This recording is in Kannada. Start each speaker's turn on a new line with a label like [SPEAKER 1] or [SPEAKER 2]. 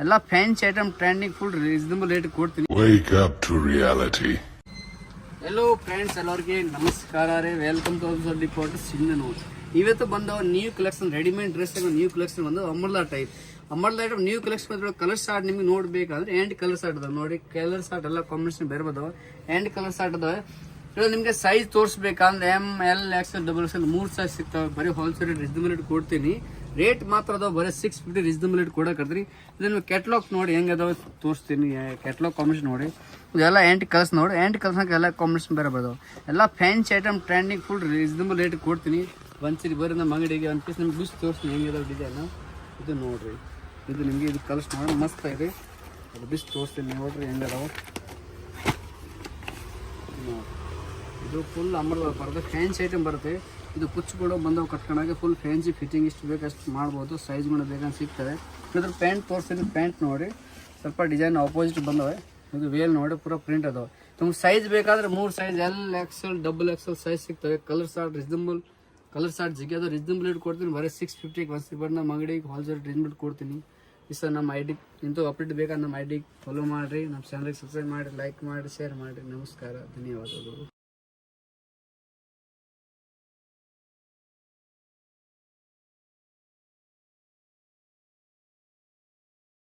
[SPEAKER 1] ಎಲ್ಲ fancy item trending full reasonable rate ಕೊಡ್ತೀನಿ.
[SPEAKER 2] Wake up to reality.
[SPEAKER 1] Hello friends, ಎಲ್ಲರಿಗೆ ನಮಸ್ಕಾರ ರೀ. ವೆಲ್ಕಮ್ ಟು ರಿಪೋರ್ಟ್ ಸಿಂಧನು. ಇವತ್ತು ಬಂದವ new collection, readymade dress new collection ಬಂದು ಅಮರ್ಲಾ ಟೈಪ್. ಅಮರ್ಲಾ ಐಟಮ್ ನ್ಯೂ ಕಲೆಕ್ಷನ್ ಬಂದ್ರೆ ಕಲರ್ ಶಾರ್ಟ್ ನಿಮ್ಗೆ ನೋಡ್ಬೇಕಾದ್ರೆ ಎಂಡ್ ಕಲರ್ ಶಾರ್ಟ್ ಅದಾವ ನೋಡಿ. ಕಲರ್ ಶಾರ್ಟ್ ಎಲ್ಲ ಕಾಂಬಿನೇಷನ್ ಬೇರೆ ಬದಾವ. ಎಂಡ್ ಕಲರ್ ಶಾರ್ಟ್ ಅದಾವ. ಇದು ನಿಮ್ಗೆ ಸೈಜ್ ತೋರಿಸ್ಬೇಕಂದ್ರೆ ML XL XXL 3 ಸೈಜ್ ಸಿಗ್ತಾವೆ. ಬರೀ ಹೋಲ್ಸೇಲ್ ರೀಸನಬಲ್ ರೇಟ್ ಕೊಡ್ತೀನಿ. ರೇಟ್ ಮಾತ್ರ ಅದಾವ ಬರೀ 650 ರೀಸನಬಲ್ ರೇಟ್ ಕೊಡಕತ್ರಿ. ಇದನ್ನ ಕ್ಯಾಟ್ಲಾಗ್ ನೋಡಿ ಹೆಂಗ್ ಅದಾವ ತೋರಿಸ್ತೀನಿ. ಕ್ಯಾಟ್ಲಾಗ್ ಕಾಂಬಿನೇಷನ್ ನೋಡಿ. ಇದೆಲ್ಲ ಎಂಟ್ ಕಲರ್ಸ್ ನೋಡಿ. ಎಂಟ್ ಕಲರ್ಸ್ ಎಲ್ಲ ಕಾಂಬಿನೇಷನ್ ಬೇರೆ ಬದಾವ. ಎಲ್ಲ fancy item trending full reasonable rate ಕೊಡ್ತೀನಿ. ಒಂದ್ಸರಿ ಬರೀ ನಮ್ಮ ಅಂಗಡಿಗೆ ಒಂದು ಪೀಸ್ ನಿಮ್ಗೆ ಬಿಸಿ ತೋರಿಸ್ತೀನಿ ಹೆಂಗಿದಾವೆ ಡಿಸೈನ್. ಇದು ನೋಡ್ರಿ, ಇದು ನಿಮಗೆ ಇದು ಕಲರ್ಸ್ ನೋಡಿ ಮಸ್ತ್ ಇದೆ. ಅದು ಬಿಸಿ ತೋರಿಸ್ತೀನಿ ನೋಡ್ರಿ ಹೆಂಗದಾವ. ಇದು ಫುಲ್ ಅಮರ್ಲ ಬರುತ್ತೆ, ಫ್ಯಾನ್ಸಿ ಐಟಮ್ ಬರುತ್ತೆ. ಇದು ಕುಚ್ಗಳು ಬಂದವು ಕಟ್ಕೊಂಡಾಗ ಫುಲ್ ಫ್ಯಾನ್ಸಿ ಫಿಟ್ಟಿಂಗ್ ಇಷ್ಟು ಬೇಕಷ್ಟು ಮಾಡ್ಬೋದು. ಸೈಜ್ಗಳು ಬೇಕಂತ ಸಿಗ್ತವೆ. ಇದ್ರ ಪ್ಯಾಂಟ್ ತೋರಿಸ್ತೀನಿ. ಪ್ಯಾಂಟ್ ನೋಡಿ ಸ್ವಲ್ಪ ಡಿಸೈನ್ ಆಪೋಸಿಟ್ ಬಂದವೆ. ಇದು ವೇಲ್ ನೋಡಿ ಪೂರ ಪ್ರಿಂಟ್ ಅದಾವೆ. ನಿಮ್ಗೆ ಸೈಜ್ ಬೇಕಾದ್ರೆ 3 size L XL XXL size ಸಿಗ್ತವೆ. Colour short reasonable, colour short ಜಿಗಿ ಅದು ರೀಸನಬಲ್ ರೇಟ್ ಕೊಡ್ತೀನಿ. ಬರೀ 650 ಒಂದ್ಸರಿ ಬಟ್ ನಮ್ಮ ಅಂಗಡಿಗೆ ಹೋಲ್ಸೇಲ್ ರೀಸನಬಲ್ ಕೊಡ್ತೀನಿ. ಈ ಸರ್ ನಮ್ಮ ID ಇಂಥ ಅಪ್ಡೇಟ್ ಬೇಕಾದ್ರೆ ನಮ್ಮ ID ಫಾಲೋ ಮಾಡಿರಿ. ನಮ್ಮ ಚಾನಲ್ಗೆ ಸಬ್ಸ್ಕ್ರೈಬ್ ಮಾಡಿ, ಲೈಕ್ ಮಾಡಿ, ಶೇರ್ ಮಾಡಿ. ನಮಸ್ಕಾರ, ಧನ್ಯವಾದಗಳು.